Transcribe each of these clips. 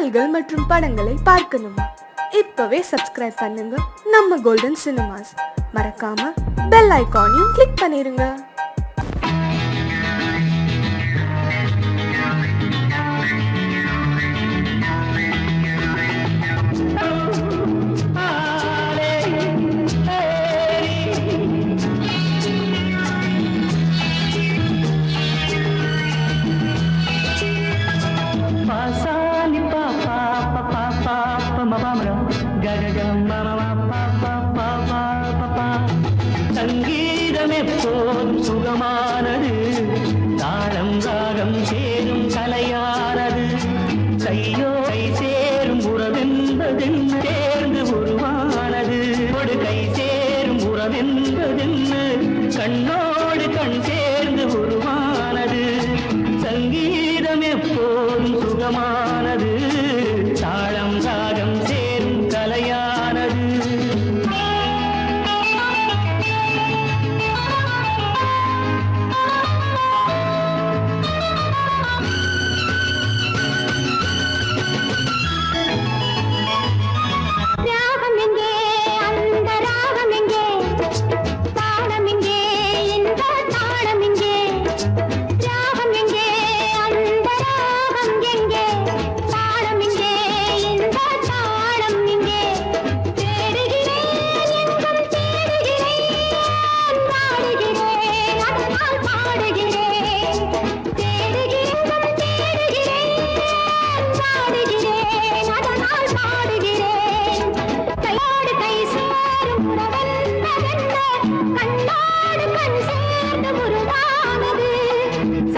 பாடல்கள் மற்றும் படங்களை பார்க்கணுமா? இப்பவே சப்ஸ்கிரைப் பண்ணுங்க நம்ம கோல்டன் சினிமாஸ். மறக்காம பெல் ஐகானையும் கிளிக் பண்ணிருங்க. சங்கீதம் எப்போதும் சுகமானது, தாளம் ராகம் சேரும் கலையானது. கையோ கை சேரும் உறவென்பதென்ன சேர்ந்து உருவானது. ஒரு கை சேரும் உறவென்பதென்ன கண்ணோடு கண் சேர்ந்து உருவானது. சங்கீதம் எப்போதும் சுகமானது, தாளம் ராகம் சேரும் கலையானது.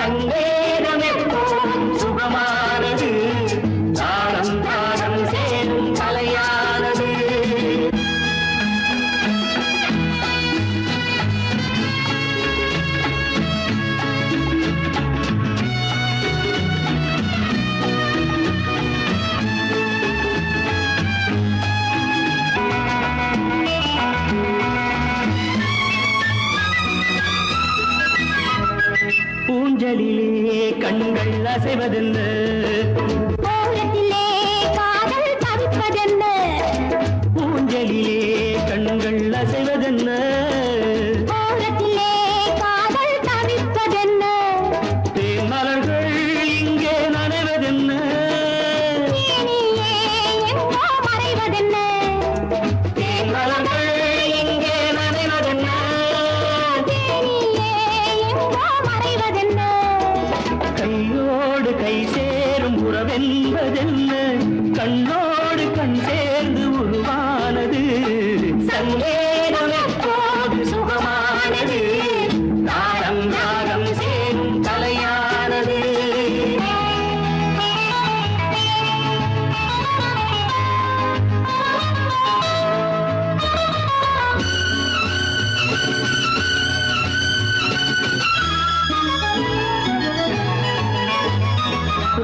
சங்கீதம் எப்போதும் சுகமானது, தாளம் ராகம் சேரும் கலையானது. ஊஞ்சலிலே கண்கள் அசைவதென்ன, ஓரத்திலே காதல் தவிப்பதென்ன. ஊஞ்சலிலே கண்கள் அசைவதென்ன, ஓரத்திலே காதல் தவிப்பதென்ன. தேன்மலர்கள் இங்கே நனைவதென்ன, தேனியே எங்கோ மறைவதென்ன. தேன்மலர்கள் இங்கே நனைவதென்ன. தேனியே எங்கோ மறைவதென்ன. கையோடு கை சேரும் உறவென்பதென்ன கண்ணோடு கண் சேர்ந்து உருவானது. சங்கீதம் எப்போது சுகமானது, தாளம் ராகம் சேரும் கலையானது.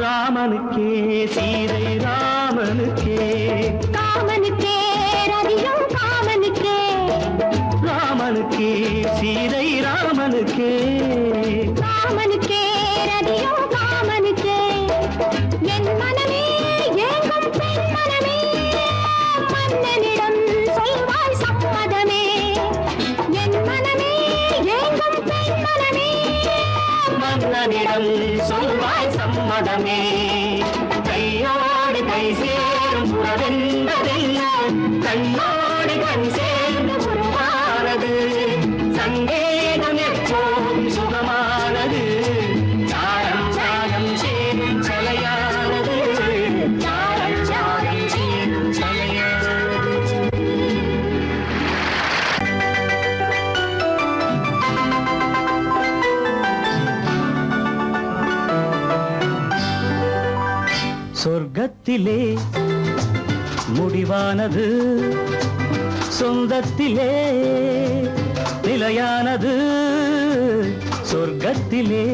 ராமனுக்கே சீதை ராமனுக்கே, காமனுக்கே ரதியும் காமனுக்கே. ராமனுக்கே சீதை ராமனுக்கே, காமனுக்கே ரதியும் காமனுக்கே. என் மனமே ஏங்கும் பெண் மனமே, மன்னனிடம் சொல்வாய் சம்மதமே. என் மனமே ஏங்கும் பெண் மனமே, மன்னனிடம் சொல்வாய் சம்மதமே. கையோடு கை சேரும் உறவென்பதென்ன கண்ணோடு கண் சேர்ந்து உருவானது. சங்கீதம் எப்போதும் சுகமானது, தாளம் ராகம் சேரும் கலையானது. தாளம் ராகம் சேரும் கலையானது. சொர்க்கத்திலே முடிவானது, சொந்தத்திலே நிலையானது. சொர்க்கத்திலே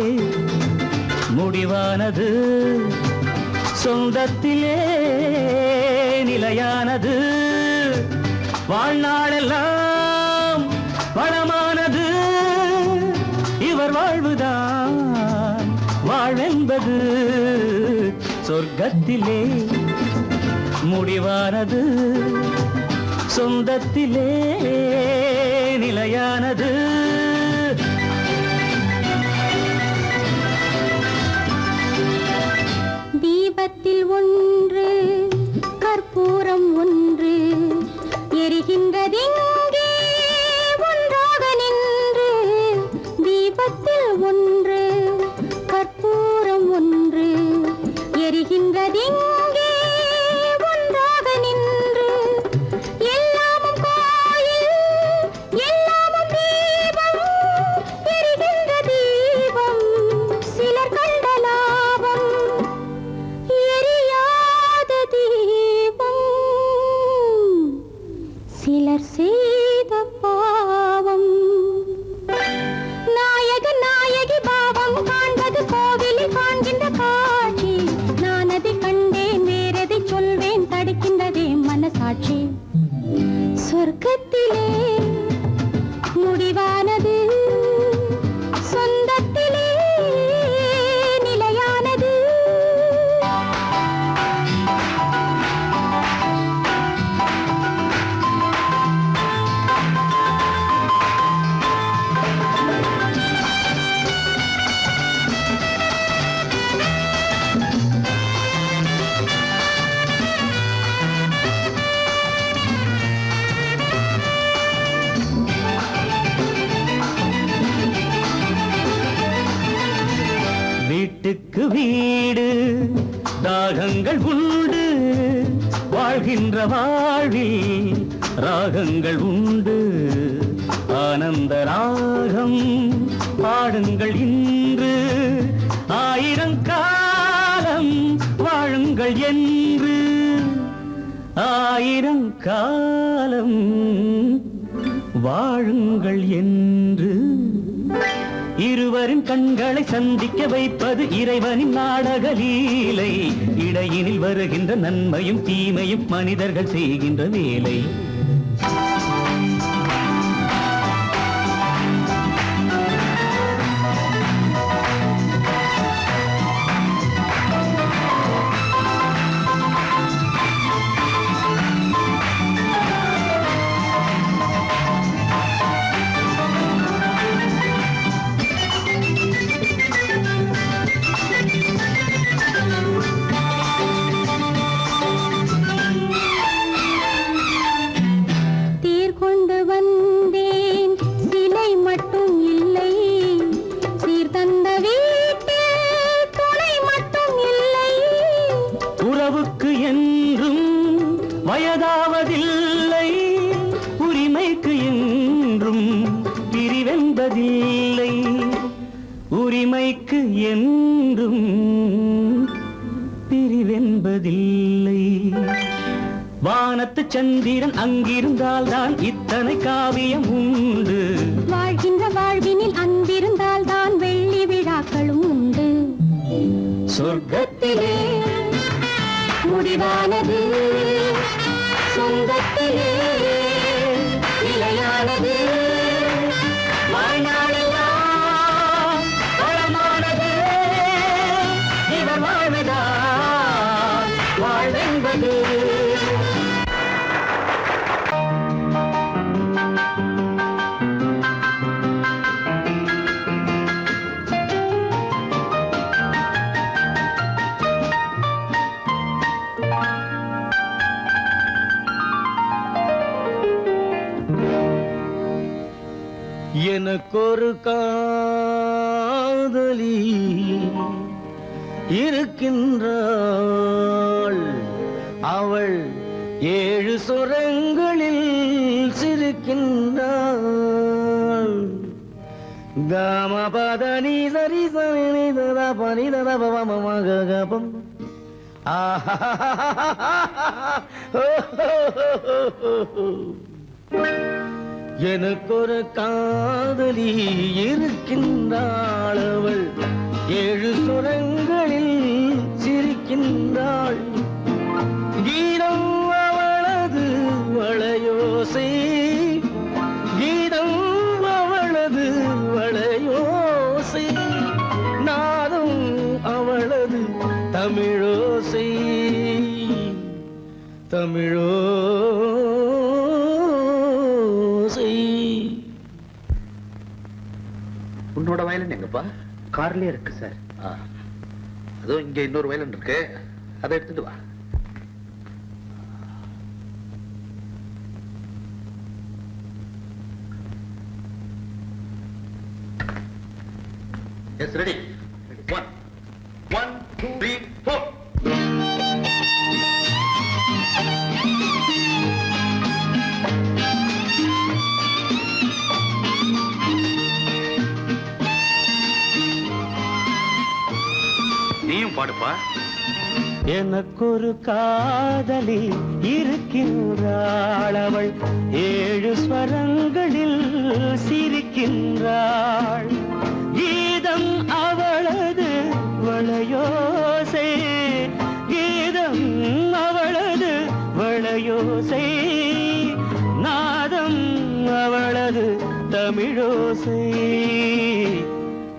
முடிவானது, சொந்தத்திலே நிலையானது. வாழ்நாளெல்லாம் வளமானது, இவர் வாழ்வுதான் வாழ்வென்பது. சொர்க்கத்திலே முடிவானது, சொந்தத்திலே நிலையானது. தீபத்தில் ஒன்று கற்பூரம் ஒன்று எரிகின்றதெங்கே ஒன்றாக நின்று. தீபத்தில் ஒன்று கற்பூரம் ஒன்று எரிகின்றதெங்கே ஒன்றாக நின்று. எல்லாமும் கோயில் எல்லாமும் தீபம், எரிகின்ற தீபம் சிலர் கண்ட லாபம், எரியாத தீபம் சிலர் செய்த பாவம். நாயகன் நாயகி பாவம் காண்பது கோவிலில் காண்கின்ற காட்சி. நான் அதை கண்டேன், வேறதை சொல்வேன், தடுக்கின்றதே மனசாட்சி. சொர்க்கத்திலே முடிவானது, சொந்தத்திலே நிலையானது. வீட்டுக்கு வீடு தாகங்கள் உண்டு, வாழ்கின்ற வாழ்வில் ராகங்கள் உண்டு. ஆனந்த ராகம் பாடுங்கள் இன்று, ஆயிரம் காலம் வாழுங்கள் என்று. ஆயிரம் காலம் வாழுங்கள் என்று. இருவரின் கண்களை சந்திக்க வைப்பது இறைவனின் நாடக லீலை. இடையினில் வருகின்ற நன்மையும் தீமையும் மனிதர்கள் செய்கின்ற வேலை. உறவுக்கு என்றும் வயதாவதில்லை, உரிமைக்கு என்றும் பிரிவென்பதில்லை. உரிமைக்கு என்றும் பிரிவென்பதில்லை. வானத்து சந்திரன் அங்கிருந்தால் தான் இத்தனை காவியம் உண்டு. வாழ்கின்ற வாழ்வினில் அன்பிருந்தால் தான் வெள்ளி விழாக்களும் உண்டு. சொர்க்கத்திலே முடிவானது, சொந்தத்திலே நிலையானது. வாழ்நாளெல்லாம் வளமானது, இவர் வாழ்வதால் வாழ்வென்பது. எனக்கொரு காதலி இருக்கின்றாள், அவள் 7 சுரங்களில் சிரிக்கின்றாள். காமபதனி சரி சரி ததா பனி ததா பவமகபம். எனக்கொரு காதலி இருக்கின்றாள், அவள் 7 சுரங்களில் சிரிக்கின்றாள். கீதம் அவளது வளையோசை, கீதம் அவளது வளையோசை, நாதம் அவளது தமிழோசை. தமிழோசை. உன்னோட வயலன் எங்கப்பா? கார்லயே இருக்கு சார். அதுவும் இங்க இன்னொரு வயலன் இருக்கு, அதை எடுத்துட்டு வா. Yes, ready. 1 2 3 4. நீயும் பாடுப்பா. எனக்கொரு காதலி இருக்கின்றாள், அவள் 7 ஸ்வரங்களில் சிரிக்கின்றாள். கீதம் அவளது வளையோசை, கீதம் அவளது வளையோசை, நாதம் அவளது தமிழோசை,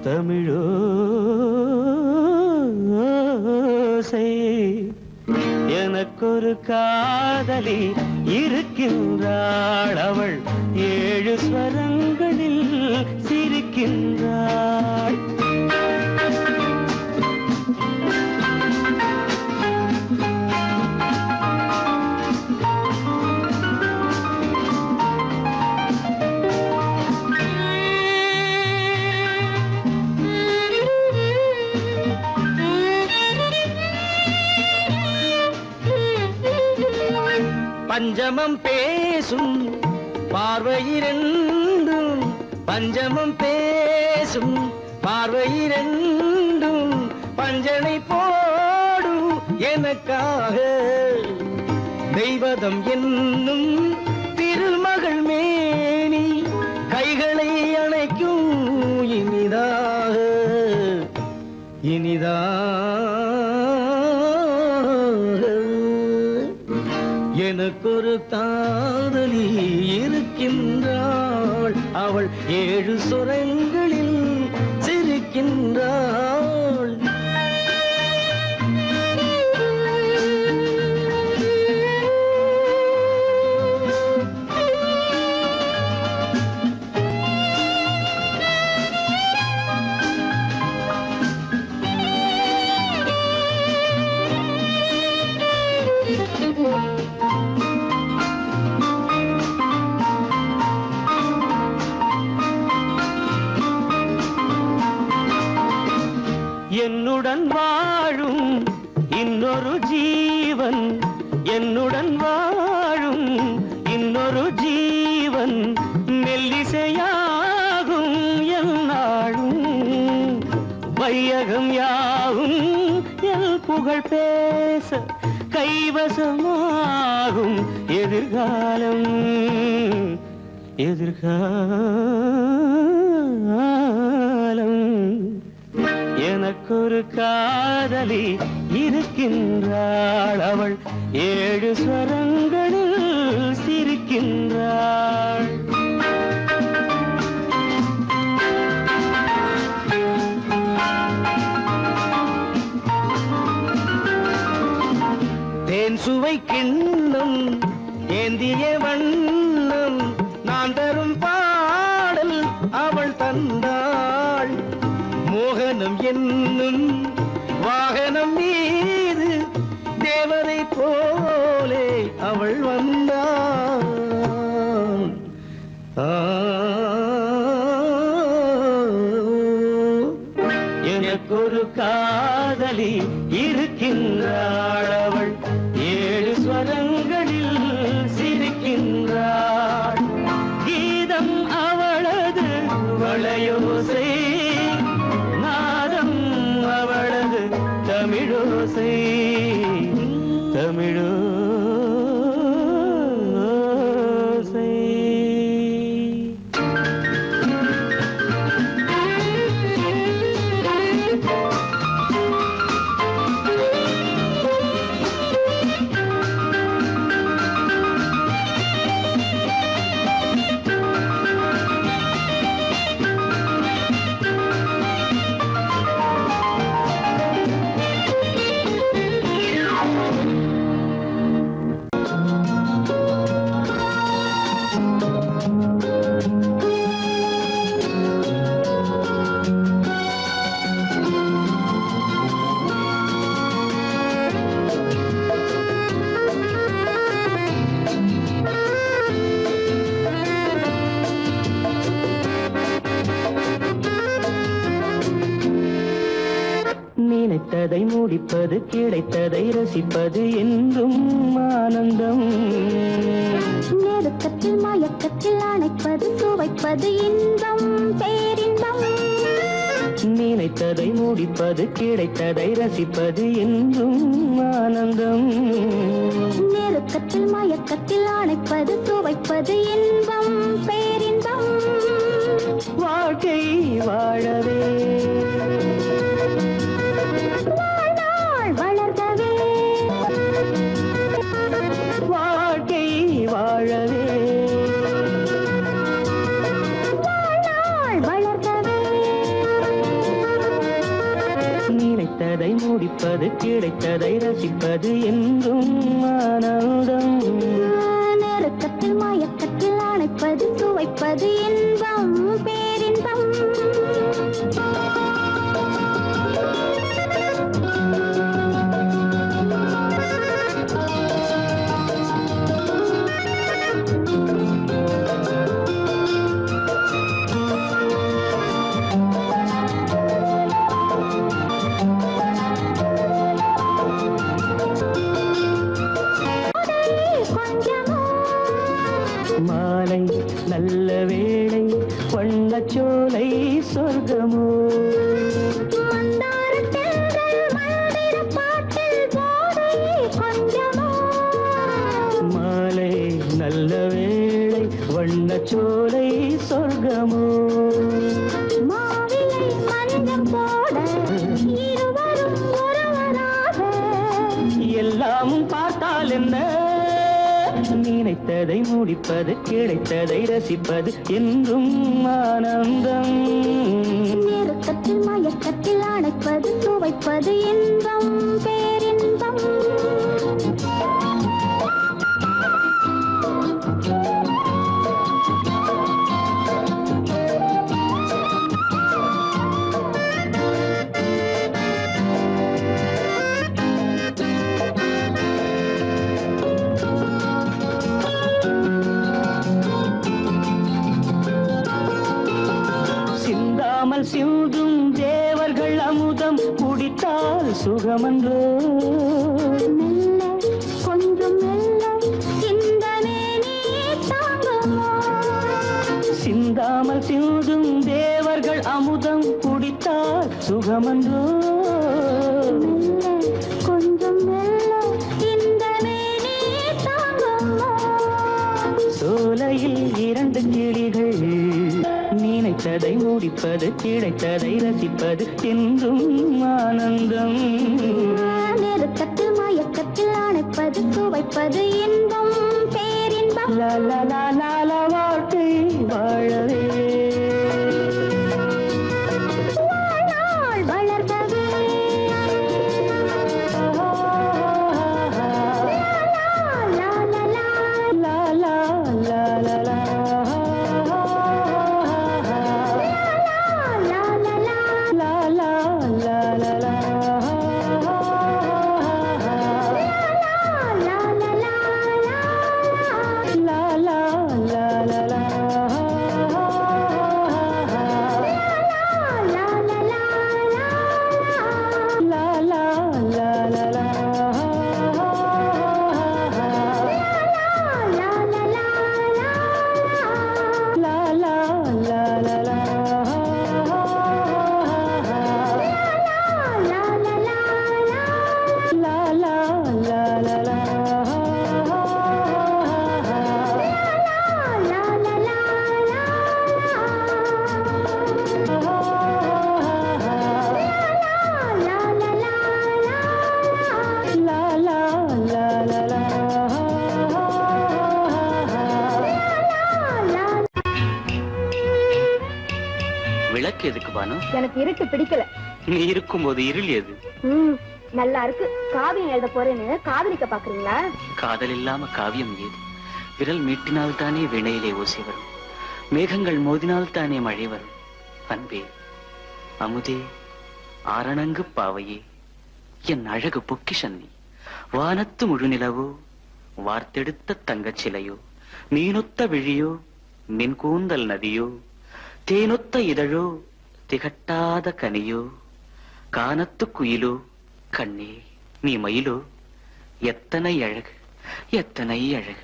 தமிழோசை. எனக்கொரு காதலி இருக்கின்றாள், அவள் 7 ஸ்வரங்களில் சிரிக்கின்றாள். பஞ்சமம் பேசும் பார்வையிரண்டும், பஞ்சமம் பேசும் பார்வையிரண்டும், பஞ்சனை போடும் எனக்காக தெய்வதம் என்னும் திருமகள் மேனி கைகளை அணைக்கும் இனிதாக, இனிதாக. எனக்கொரு காதலி இருக்கின்றாள், அவள் 7 சுரங்களில் சிரிக்கின்றாள். என்னுடன் வாழும் இன்னொரு ஜீவன், என்னுடன் வாழும் இன்னொரு ஜீவன், மெல்லிசையாகும் என்னாலும், வையகம் யாவும் என் புகழ் பேச கைவசமாகும் எதிர்காலம், எதிர்காலம். எனக்கொரு காதலி இருக்கின்றாள், அவள் 7 ஸ்வரங்களில் சிரிக்கின்றாள். தேன் சுவை கிண்ணம் ஏந்திய வண்ணம், நான் தரும் பாடல் அவள் தந்தாள். மோகனம் என்னும் வாகனம் மீது தேவதை போலே அவள் வந்தாள். எனக்கொரு காதலி இருக்கின்றாள், அவள் 7 ஸ்வரங்களில் சிரிக்கின்றாள். கீதம் அவளது வளையோசை, நாதம் அவளது தமிழோசை, தமிழோசை. முடிப்பது கிடைத்ததை ரசிப்பது என்றும் ஆனந்தம். நெருக்கத்தில் மயக்கத்தில் அணைப்பது சுவைப்பது இன்பம் பேரின்பம். நினைத்ததை முடிப்பது கிடைத்ததை ரசிப்பது என்றும் ஆனந்தம். நெருக்கத்தில் மயக்கத்தில் அணைப்பது சுவைப்பது இன்பம் பேரின்பம். வாழ்க்கை வாழவே வாழ்நாள் வளர்கவே வாழ்க்கை வாழவே வாழ்நாள் வளர்கவே. நினைத்ததை முடிப்பது கிடைத்ததை ரசிப்பது என்றும் ஆனந்தம். நெருக்கத்தில் மயக்கத்தில் அணைப்பது சுவைப்பது இன்பம் பேரின்பம். மாலை நல்ல வேளை வண்ணச்சோலை சொர்க்கமோ. மாலை நல்ல வேளை வண்ணச்சோலை சொர்க்கமோ. மாவிலை மஞ்சம் போட இருவரும் ஒருவராக எல்லாமும் பார்த்தால் என்ன, நினைத்ததை முடிப்பது கிடைத்ததை ரசிப்பது என்றும் ஆனந்தம். நெருக்கத்தில் மயக்கத்தில் அணைப்பது சுவைப்பது இன்பம் பேரின்பம். சிந்தாமல் சிந்தும் தேவர்கள் அமுதம் குடித்தால் சுகமன்றோ. மெல்ல கொஞ்சம் மெல்ல சிந்தனே நீ தாங்குமோ. சிந்தாமல் சிந்தும் தேவர்கள் அமுதம் குடித்தால் சுகமன்றோ. மெல்ல கொஞ்சம் மெல்ல சிந்தனே நீ தாங்குமோ. சோலையில் இரண்டு கிளிகள் நினைத்ததை முடிப்பது கிடைத்ததை ரசிப்பது என்றும் ஆனந்தம். நெருக்கத்தில் மயக்கத்தில் அணைப்பது சுவைப்பது இன்பம் பேரின்பம். லால வாழ்க்கை வாழவே வாழ்நாள் வளர்கவே லா லா லா லா லா லா லா லா. லா லா லா La la la la la. லா லா லா La la la la la. லா லா லா La la la la la. லா லா லா La la la la la. La la la la la. La la la la la. விளக்கு எதுக்கு பானு? எனக்கு இருட்டு பிடிக்கல. நீ இருக்கும்போது இருள் எது? நல்லா இருக்கு. காவியம் எழுத போறேன்னு காதலிக்க பாக்குறீங்களா? காதல் இல்லாம காவியம் ஏது? விரல் மீட்டினால் தானே வினையிலே ஓசை வரும், மேகங்கள் மோதினால் தானே மழை வரும். அன்பே, அமுதே, ஆரணங்கு பாவையே, என் அழகு பொக்கிஷன் நீ. வானத்து முழுநிலவோ, வார்த்தெடுத்த தங்கச் சிலையோ, மீனொத்த விழியோ, மின் கூந்தல் நதியோ, தேனொத்த இதழோ, திகட்டாத கனியோ, கானத்து குயிலோ, கண்ணே நீ மயிலோ, எத்தனை அழகு, எத்தனை அழகு.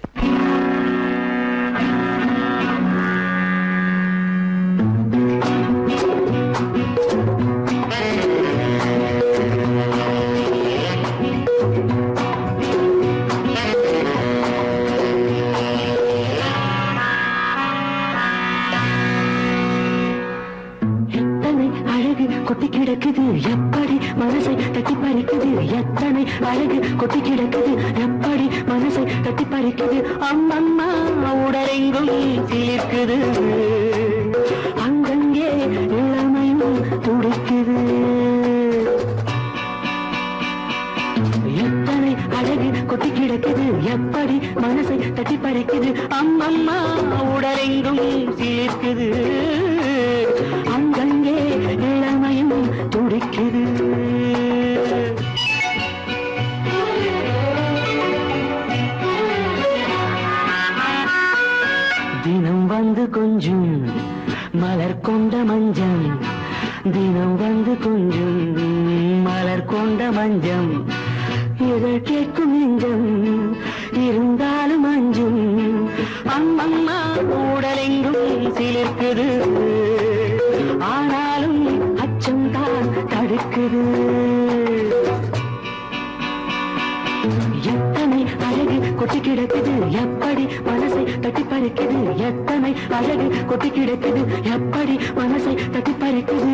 கொட்டி கிடக்குது எப்படி மனசை தட்டி பறிக்குது, எத்தனை அழகு கொட்டி கிடக்குது எப்படி மனசை தட்டி பறிக்குது. அம்மம்மா உடலெங்கும் சிலிர்க்குது, அங்கங்கே இளமையும் துடிக்குது. எத்தனை அழகு கொட்டி கிடக்குது எப்படி மனசை தட்டி பறிக்குது. அம்மம்மா உடலெங்கும் சிலிர்க்குது, அங்கங்கே இளமையும் துடிக்குது. தினம் வந்து கொஞ்சம் மலர் கொண்ட மஞ்சம், தினம் வந்து கொஞ்சம் மலர் கொண்ட மஞ்சம், இதழ் கேட்கும் நெஞ்சம் இருந்தாலும் அஞ்சும். அம்மம்மா உடலெங்கும் சிலிர்க்குது, ஆனாலும் அச்சம் தான் தடுக்குது. எத்தனை அழகு கொட்டி கிடக்குது எப்படி மனசை தட்டி பறிக்குது, எத்தனை அழகு கொட்டி கிடக்குது எப்படி மனசை தட்டி பறிக்குது.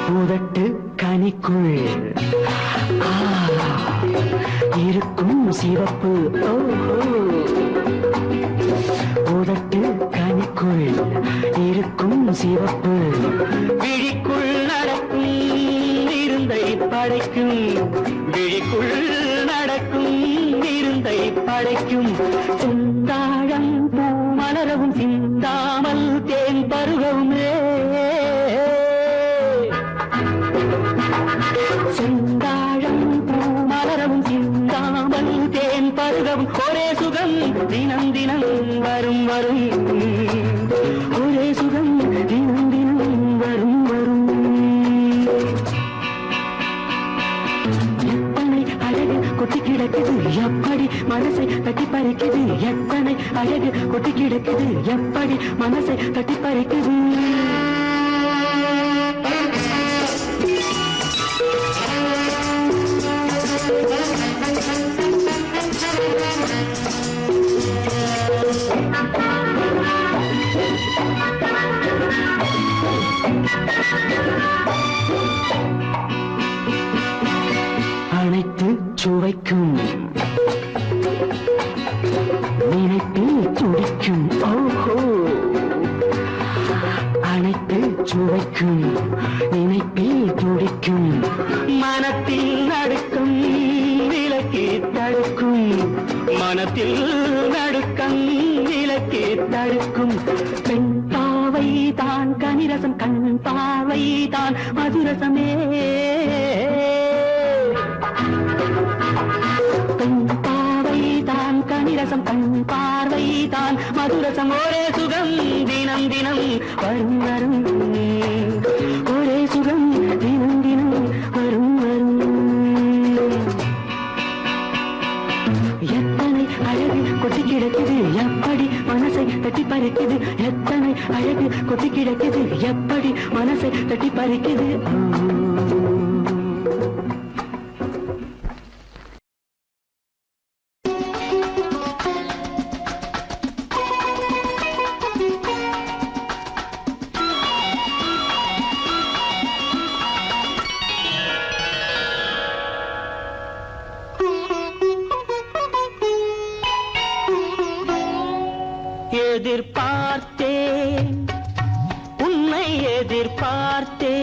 பூதட்டு கனிக்குள் இருக்கும் சிவப்பு, பூதட்டு கனிக்குள் இருக்கும் சிவப்பு, விழிக்குள் நடக்கும் இருந்தை படைக்கும், விழிக்குள் நடக்கும் இருந்தை படைக்கும். செந்தாழம் பூ மலரவும் சிந்தாமல் தேன் பருகவும், செந்தாழம் பூ மலரவும் சிந்தாமல் தேன் பருகவும். ஒரே சுகம் தினம் தினம் வரும் வரும், ஒரே சுகம் தினம் தினம் வரும் வரும். எத்தனை அழகு கொட்டி கிடக்குது எப்படி மனசை தட்டி பறிக்குது, எத்தனை அழகு கொட்டி கிடக்குது எப்படி மனசை தட்டி பறிக்குது. அனைத்து சுவைக்கும் நினைப்பில் துடிக்கும், ஓஹோ அனைத்து சுவைக்கும் நினைப்பில் துடிக்கும். மனத்தில் நடுக்கும் விலக்கி தடுக்கும், மனத்தில் நடுக்கம் விலக்கி தடுக்கும். பெண் பாவை தான் கனிரசம், கண் பாவை தான் மதுரசமே, பெண் பாவை தான் கனிரசம், கண் பார்வை தான் மதுரசம். ஒரே சுகம் தினம் தினம் வரும் வரும், ஒரே சுகம் தினம் தினம் வரும் வரும். எத்தனை அழகு கொட்டி கிடக்குது எப்படி மனசை தட்டி பறிக்குது, எத்தனை அழகு கொட்டி கிடக்குது எப்படி மனசை தட்டி பறிக்குது. எதிர்பார்த்தேன் உன்னை எதிர்பார்த்தேன்,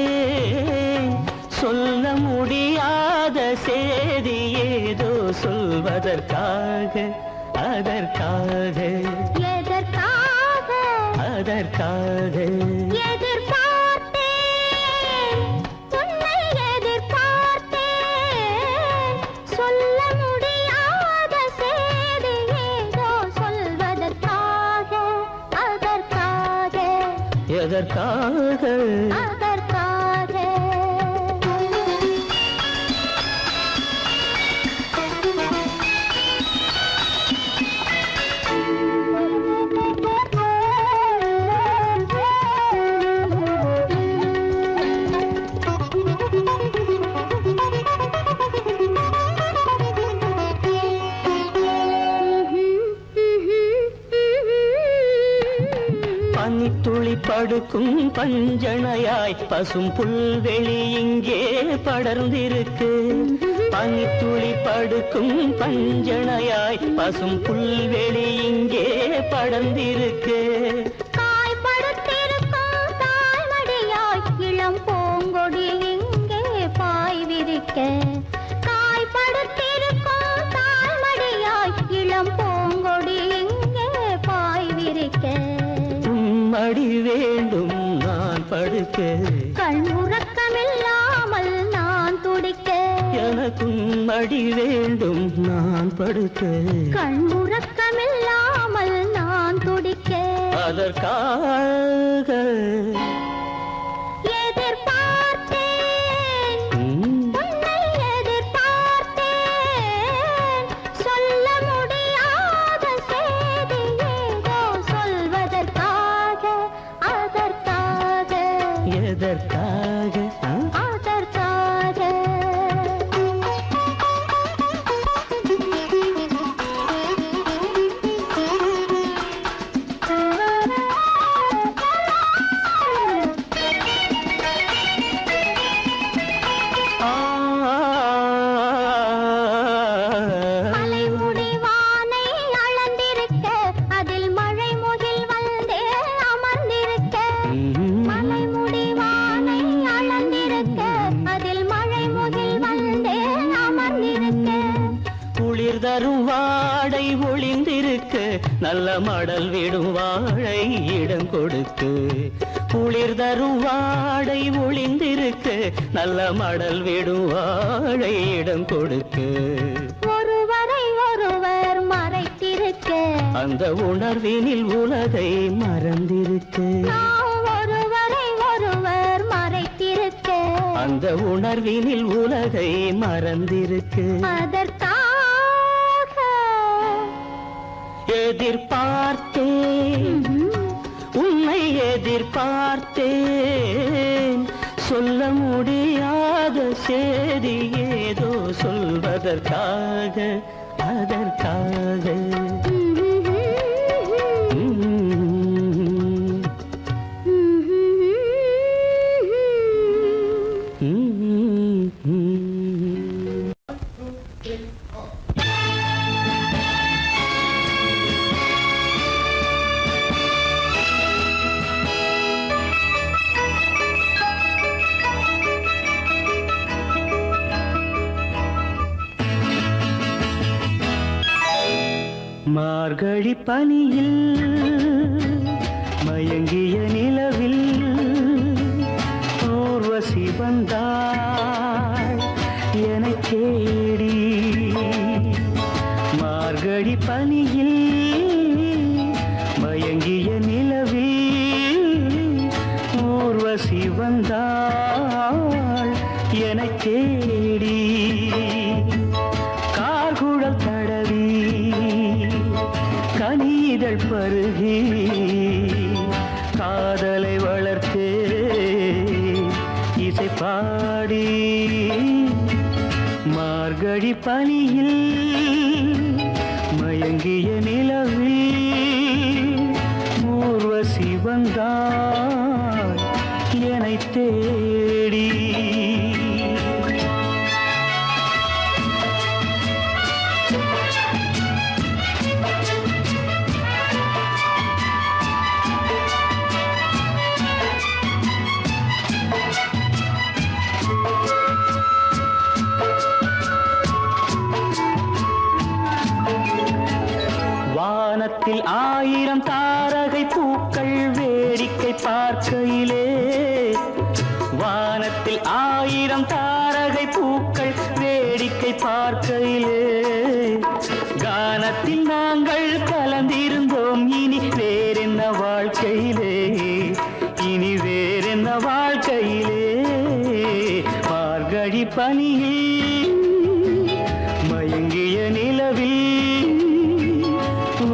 சொல்ல முடியாத செய்தி ஏதோ சொல்வதற்காக, அதற்காக எதற்காக அதற்காக எதிர்பார்த்தேன், உன்னை எதிர்பார்த்தேன். சொல்ல முடியாத செய்தி ஏதோ சொல்வதற்காக, அதற்காக, எதற்காக அதற்காக. பனித்துளி படுக்கும் பஞ்சணையாய் பசும் புல்வெளி இங்கே படர்ந்திருக்கு. பனித்துளி படுக்கும் பஞ்சணையாய் பசும் புல்வெளி இங்கே படர்ந்திருக்கு. காய்படுத்திருக்கும் தாய்மடியாய் இளம் பூங்கொடி இங்கே பாய் விரிக்க. காய்படுத்திருக்கும் தாய்மடியாய் இளம் பூங்கொடி இங்கே பாய் விரிக்க. மடி வேண்டும் நான் படுக்க, கண் உறக்கமில்லாமல் நான் துடிக்க. எனக்கும் மடி வேண்டும் நான் படுக்க, கண் உறக்கமில்லாமல் நான் துடிக்க. அதற்காக எதிர்பார்த்தேன், உன்னை எதிர்பார்த்தேன். சொல்ல முடியாத செய்தி ஏதோ சொல்வதற்காக, அதற்காக, எதற்காக அதற்காக. மலைமுடி வானை அளந்திருக்க, அதில் மழை முகில் வந்தே அமர்ந்திருக்க. மலைமுடி வானை அளந்திருக்க, அதில் மழை முகில் வந்தே அமர்ந்திருக்க. குளிர் தரும் வாடை ஒளிந்திருக்கு, நல்ல மடல் விடும் வாழை இடம் கொடுத்து. குளிர் தரும் வாடை ஒளிந்திருக்கு, நல்ல மடல் விடும் வாழை இடம் கொடுத்து. ஒருவரை ஒருவர் மறைத்திருக்க, அந்த உணர்வினில் உலகை மறந்திருக்கு. நாம் ஒருவரை ஒருவர் மறைத்திருக்க. அந்த உணர்வினில் உலகை மறந்திருக்கு. அதற்காக எதிர்பார்த்தேன், உன்னை எதிர்பார்த்தேன். சொல்ல முடியாத செய்தி ஏதோ சொல்வதற்காக, அதற்காக. மார்கழி பனியில் மயங்கிய நிலவில் ஊர்வசி வந்தாள் எனச் தேடி. மார்கழி பனியில் மயங்கிய நிலவில் ஊர்வசி வந்தாள் எனச் தேடி. கார்குழல் தடவி கனிதழ் பருகி காதலை வளர்த்தே இசை பாடி. மார்கழி பனியில் மயங்கிய நிலவில் ஊர்வசி வந்தாள் என்னைத் தேடி. வானத்தில் 1000 தாரகை பூக்கள் வேடிக்கை பார்க்கையிலே கானத்தில் நாங்கள் கலந்திருந்தோம். இனி வேறென்ன வாழ்க்கையிலே, இனி வேறென்ன வாழ்க்கையிலே. மார்கழி பனியில் மயங்கிய நிலவில்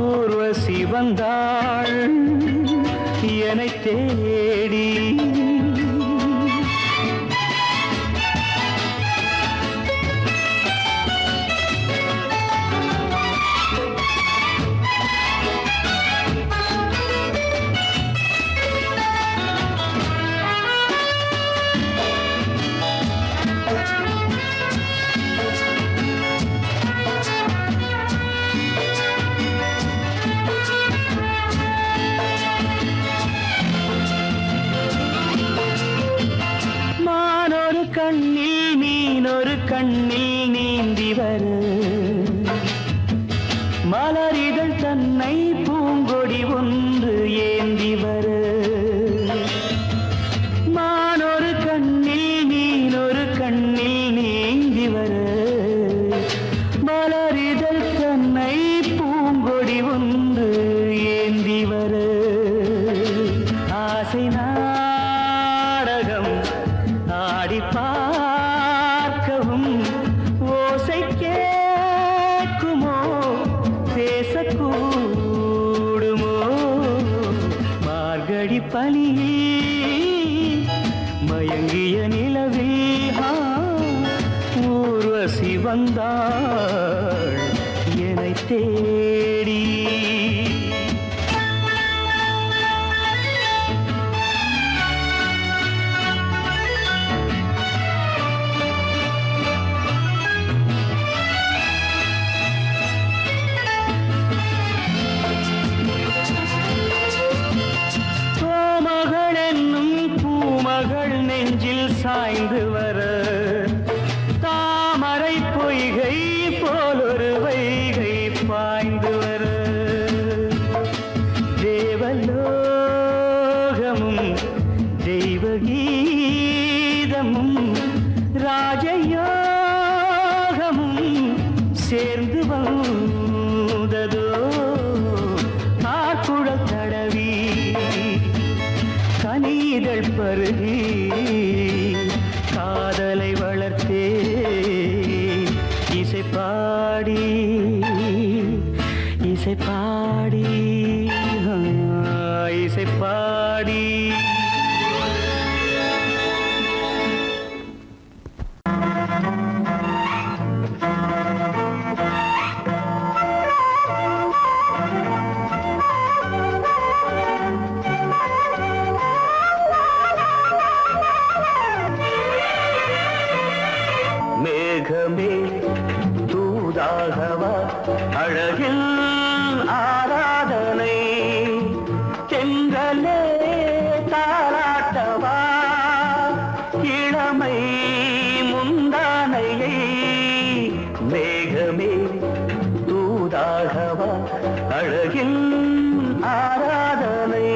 ஊர்வசி வந்தாள் என்னை தேடி. கண்ணில் மீனொரு கண்ணில் நீந்தி வர மலரிதழ் தன்னை பூங்கொடி ஒன்று ஏந்தி வர. மானொரு கண்ணில் மீனொரு கண்ணில் நீந்தி வர மலரிதழ் தன்னை பூங்கொடி ஒன்று ஏந்தி வர. ஆசை நாடகம் ஆடி பார்க்கவும் ஓசை கேட்குமோ, பேசக்கூடுமோ. மார்கழி பனியில் மயங்கிய நிலவில் ஊர்வசி வந்தாள் என்னை தேடி. நெஞ்சில் சாய்ந்து வர தாமரை பொய்கை போலொரு வைகை பாய்ந்து வர. தேவலோகமும் தெய்வகீதமும் ராஜயோகமும் சேர்ந்து வந்ததோ. காக்குழல் தடவி கனிதழ் பருகி காதலை வளர்த்தே இசை பாடி இசை பாடி இசை பாடி. மேகமே தூதாகவா அழகில் ஆராதனை, செங்கலே தாராட்டவா இளமை முந்தானையை. மேகமே தூதாகவா அழகில் ஆராதனை.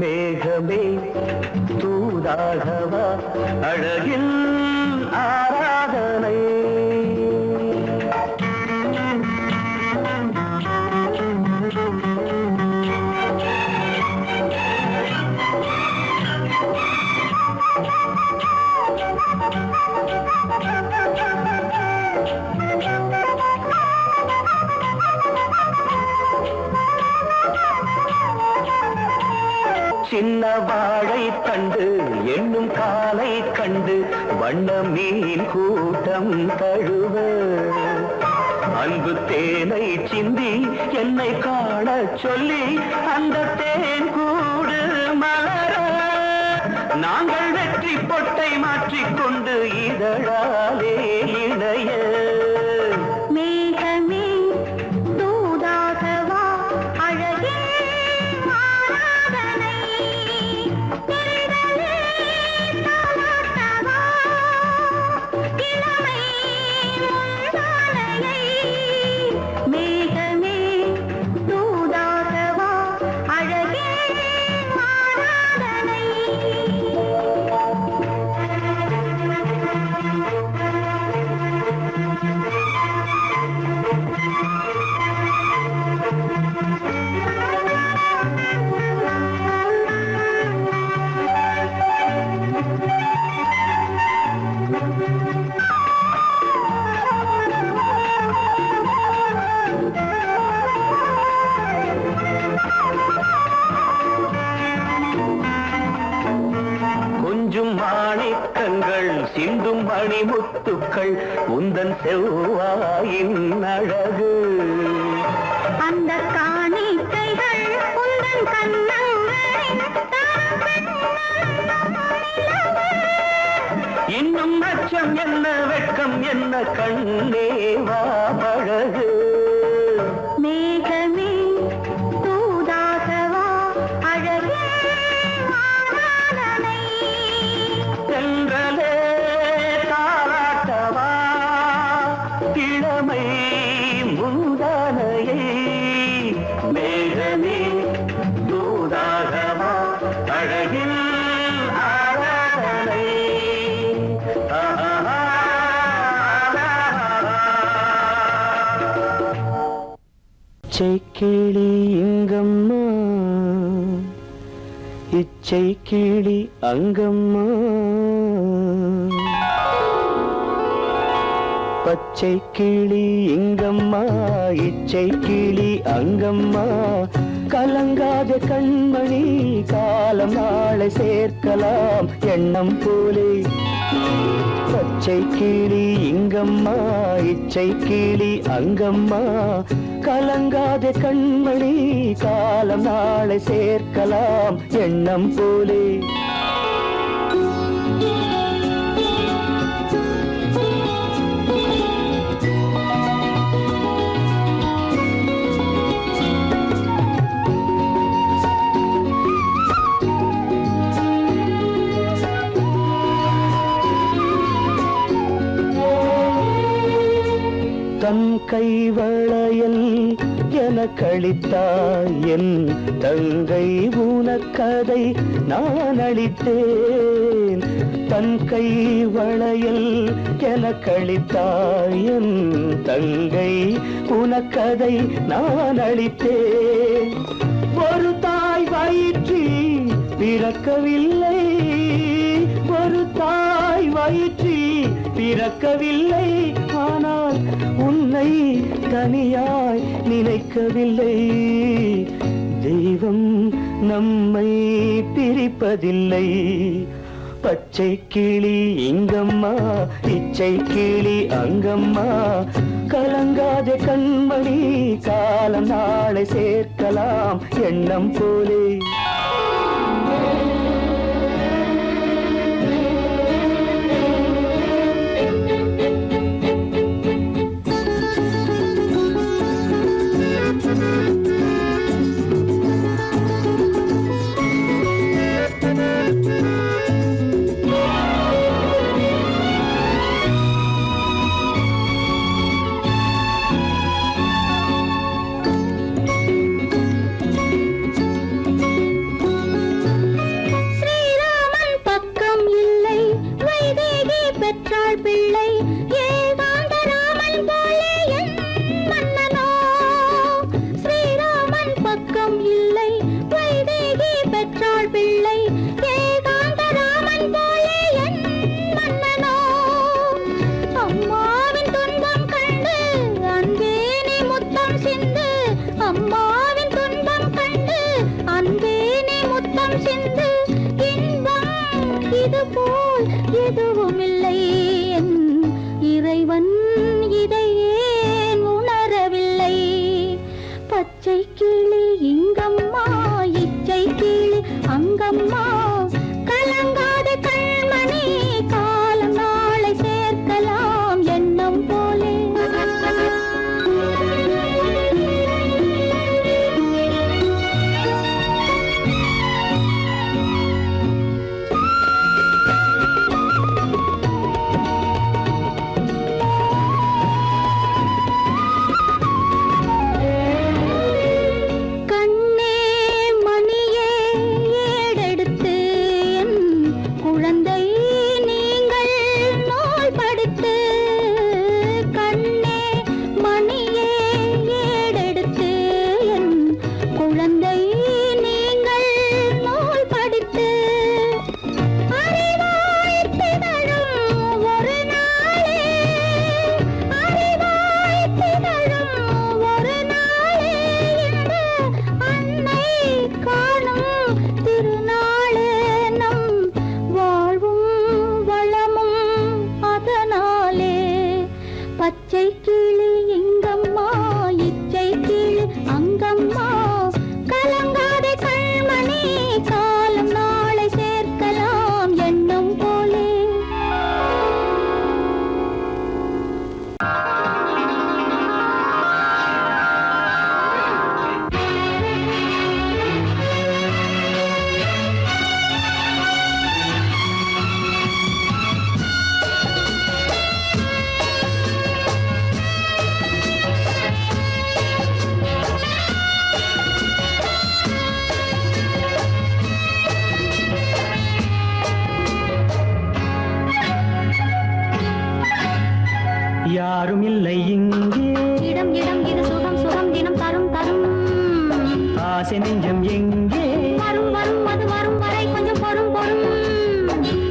மேகமே தூதாகவா அழகில் ஆராதனை. சின்ன வாழை தண்டு என்னும் காலை கண்டு வண்ண மீன் கூட்டம் தழுவ அன்பு தேனை சிந்தி என்னை காண சொல்லி அந்த தேன் கூடு மலர நாங்கள் வெற்றி பொட்டை மாற்றிக்கொண்டு இதழாலே இணைய மேகமே தூதாகவா அழகே ஆராதனை திரளே தாலாட்டவா இளமை முந்தானையை மேகமே தூதாகவா அழகே ஆராதனை கொஞ்சும் மாணிக்கங்கள் சிந்தும் மணிமுத்துக்கள் உந்தன் செவ்வாயின் அழகு அந்த காணிக்கைகள் உந்தன் கண்ணங்களின் இன்னும் அச்சம் என்ன வெட்கம் என்ன கண்ணேவா பழகு மேகமே தூதாகவா அழகே ஆராதனை சென்றலே தாராட்டவா இளமை முந்தானையை மேகமே தூதாகவா அழகில் ஆராதனை இச்சை கிளி இங்கம்மா இச்சை கிளி அங்கம்மா பச்சை கிளி இங்கம்மா இச்சை கிளி அங்கம்மா கலங்காத கண்மணி காலம் நாளை சேர்க்கலாம் எண்ணம் போலே பச்சை கிளி இங்கம்மா இச்சை கிளி அங்கம்மா கலங்காத கண்மணி காலம் நாளை சேர்க்கலாம் எண்ணம் போலே தன் கைவளையல் எனக்களித்தாய் என் தங்கை உனக்கதை நான் அளித்தேன் தன் கைவளையல் எனக்களித்தாய் என் தங்கை உனக்கதை நான் அளித்தேன் ஒரு தாய் வயிற்றில் பிறக்கவில்லை ஒரு தாய் வயிற்றில் பிறக்கவில்லை ஆனால் உன்னை தனியாய் நினைக்கவில்லை தெய்வம் நம்மை பிரிப்பதில்லை பச்சை கிளி இங்கம்மா இச்சை கிளி அங்கம்மா கலங்காத கண்மணி காலம் நாளை சேர்க்கலாம் எண்ணம் போலே நெஞ்சம் எங்கே வரும் வரும் அது வரும் வரை கொஞ்சம் பொறும் பொறும்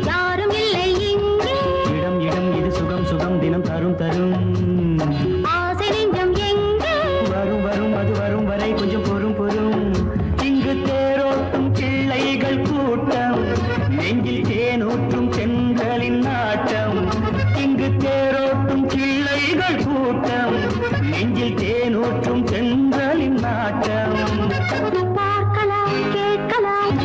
யாரும் இல்லை இங்கே இடம் இடம் இது சுகம் சுகம் தினம் தரும் தரும் ஆசை நெஞ்சம் எங்கே வரும் வரும் அது வரும் வரை கொஞ்சம் பொறும் பொறும் இங்கு தேரோட்டும் கிள்ளைகள் கூட்டம் நெஞ்சில் தேனூற்றும் சென்றலின் நாட்டம் இங்கு தேரோட்டும் கிள்ளைகள் கூட்டம் நெஞ்சில் தேனூற்றும் சென்றலின் நாட்டம் பார்க்கலாம் கேட்கலாம்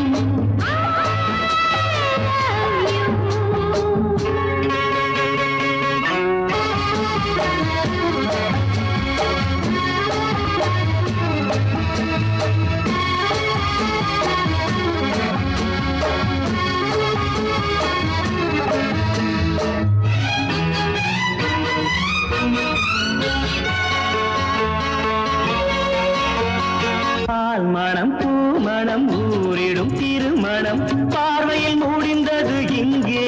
பால் மணம் பூ மணம் ஊரிடும் திருமணம் பார்வையில் முடிந்தது இங்கே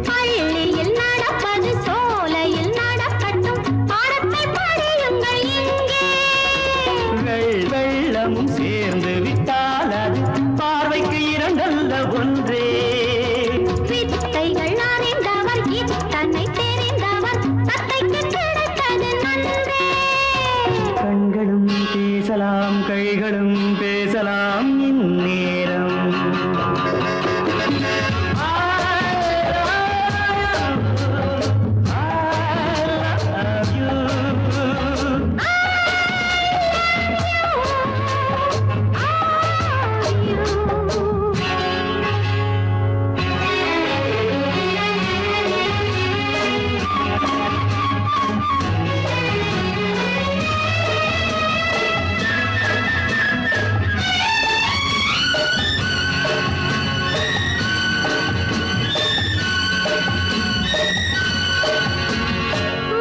பள்ளியில் நடப்பது சோலையில் நடக்கட்டும் பாடத்தை படியுங்கள் இங்கே வெள்ளமும் சேர்ந்து விட்டால் அது பார்வைக்கு இரண்டல்ல ஒன்றே வித்தைகள் அறிந்தவர் இத்தனை தெரிந்தவர் தத்தைக்கு கிடைத்தது நன்றே கண்களும் பேசலாம் கைகளும் பேசலாம் இந்நேரம்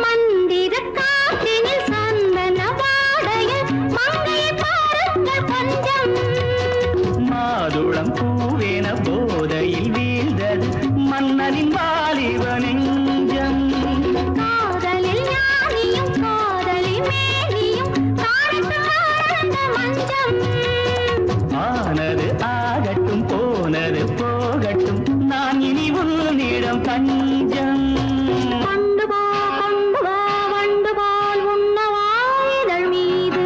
மந்திர காற்றினில் சந்தன வாடையில் மங்கையை பாருங்கள் கொஞ்சம் மாதுளம் பூவேன போதையில் வீழ்ந்தது மன்னனின் வாலிப நெஞ்சம் காதலில் ஞானியும் காதலி மேனியும் காணட்டும் ஆனந்த மஞ்சம் ஆனது ஆகட்டும் போனது போகட்டும் நான் இனி உன்னிடம் தஞ்சம் கொண்டு வா வண்டு போல் உண்ணவா இதழ் மீது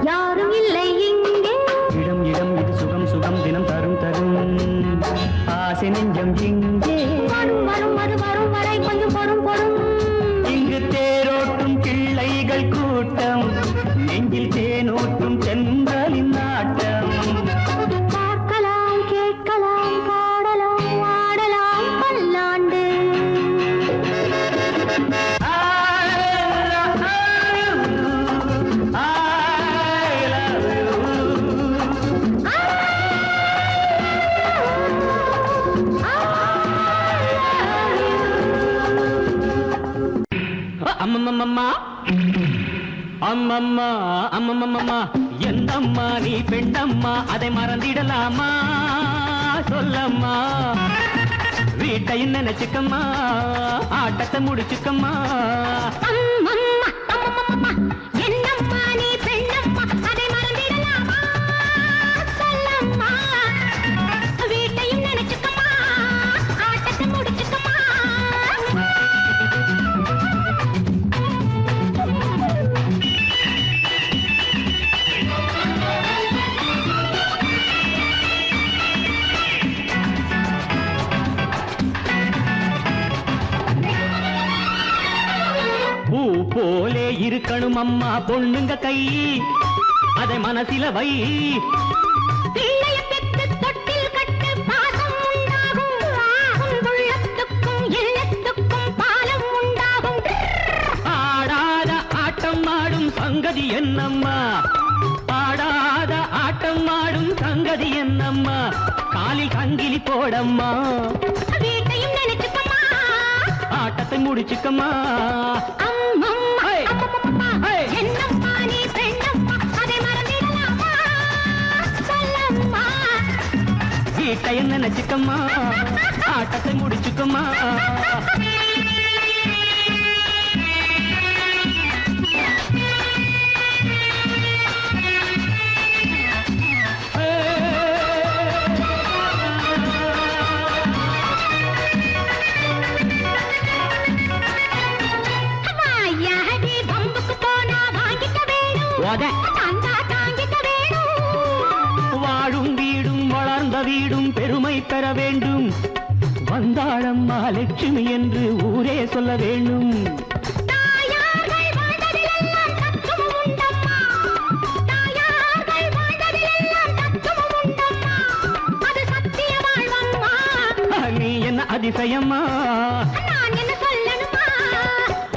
யாரும் இல்லை இங்கே இடம் இடம் இது சுகம் சுகம் தினம் தரும் தரும் ஆசை நெஞ்சம் இங்கே வரும் வரும் அது வரும் வரை கொஞ்சம் பொறும் பொறும் இங்கு தேரோட்டும் கிள்ளைகள் கூட்டம் நெஞ்சில் தேனூற்றும் சென்றலின் நாட்டம் பார்க்கலாம் கேட்கலாம் பாடலாம் ஆடலாம் பல்லாண்டு அம்மம்மம்மா அம்மம்மா அம்மம்மம்மா எந்தம்மா நீ பெண்டம்மா அதை மறந்திடலாமா சொல்லம்மா வீட்டையும் நினைச்சுக்கம்மா ஆட்டத்தை முடிச்சுக்கம்மா அம்மம்மா அம்மம்மா என்னம்மா நீ பெண்ணம்மா அதை மறந்திடலாமா சொல்லம்மா வீட்டையும் நினைச்சுக்கம்மா ஆட்டத்தை முடிச்சுக்கம்மா பூ போலே இருக்கணும் அம்மா பொண்ணுங்க கை அதை மனசில வை பிள்ளைய பெத்து தொட்டில் கட்டு பாசம் உண்டாகும் உன் உள்ளத்துக்கும் இல்லத்துக்கும் பாலம் உண்டாகும் ஆடாத ஆட்டம் ஆடும் சங்கதி என்னம்மா ஆடாத ஆட்டம் ஆடும் சங்கதி என்னம்மா காலில் சங்கிலி போடம்மா வீட்டையும் நினைச்சுக்கம்மா ஆட்டத்தை முடிச்சுக்கம்மா அம்மம்மா ஹே! அம்மம்மா ஹே! என்னம்மா நீ வீட்டை நினைச்சுக்கம்மா ஆட்டத்தை முடிச்சுக்கம்மா வாழும் வீடும் வளர்ந்த வீடும் பெருமை பெற வேண்டும் வந்தாளம்மா லட்சுமி என்று ஊரே சொல்ல வேண்டும் நீ என்ன அதிசயம்மா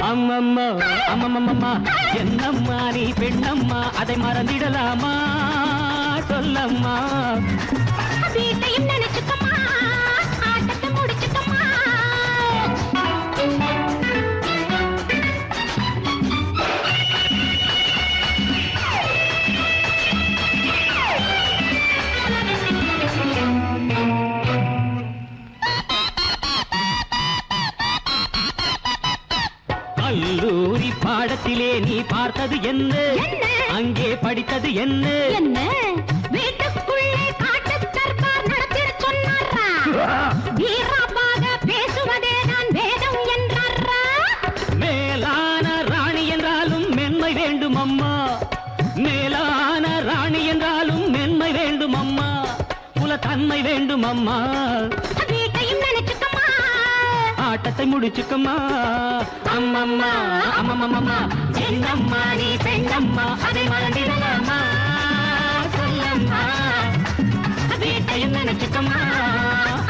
அம்மம்மா அம்மம்மம்மா என்னம்மா நீ பெண்ணம்மா அதை மறந்திடலாமா சொல்லம்மா வீட்டையும் நினைச்சுக்கம்மா ஆட்டத்தை முடிச்சுக்கம்மா கல்லூரி பாடத்திலே நீ பார்த்தது என்ன அங்கே படித்தது என்ன என்ன வீட்டுக்குள்ளே காட்டு தர்பார் நடத்திட சொன்னாரா வீரமாக பேசுவதே நான் வேதம் என்றாரா மேலான ராணி என்றாலும் மென்மை வேண்டும் அம்மா மேலான ராணி என்றாலும் மென்மை வேண்டும் அம்மா குலத்தன்மை வேண்டும் அம்மா வீட்டையும் நினைச்சுக்கம்மா ஆட்டத்தை முடிச்சுக்கம்மா அம்மம்மா அம்மம்மம்மா என்னம்மா நீ பெண்ணம்மா அதை மறந்திடலாமா சொல்லம்மா வீட்டையும் நினைச்சுக்கம்மா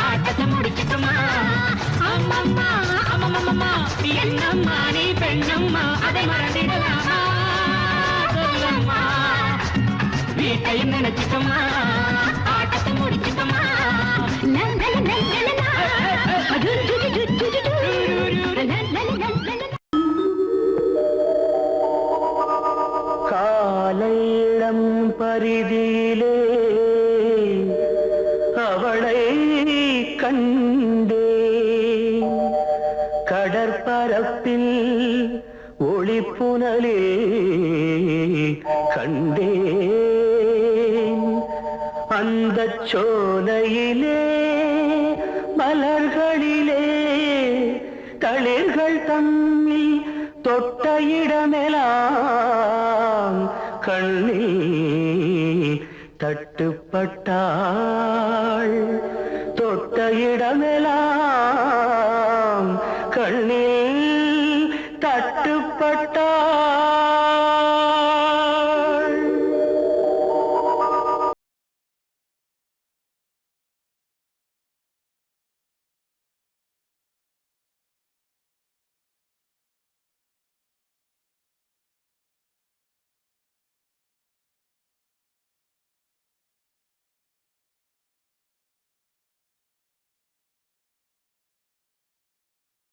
ஆட்டத்தை முடிச்சுக்கம்மா அம்மம்மா அம்மம்மம்மா என்னம்மா நீ பெண்ணம்மா அதை மறந்திடலாமா சொல்லம்மா வீட்டையும் நினைச்சுக்கம்மா ஆட்டத்தை முடிச்சுக்கம்மா காலையிடம் பரிதியிலே அவளை கண்டே கடற்பரப்பில் ஒளிப்புனலே கண்டேன் அந்த சோலையிலே மலர்களிலே தளிர்கள் தம்மில் தொட்ட இடமெல்லாம் கண்ணில் தட்டுப்பட்டாள் தொட்ட இடமெல்லாம்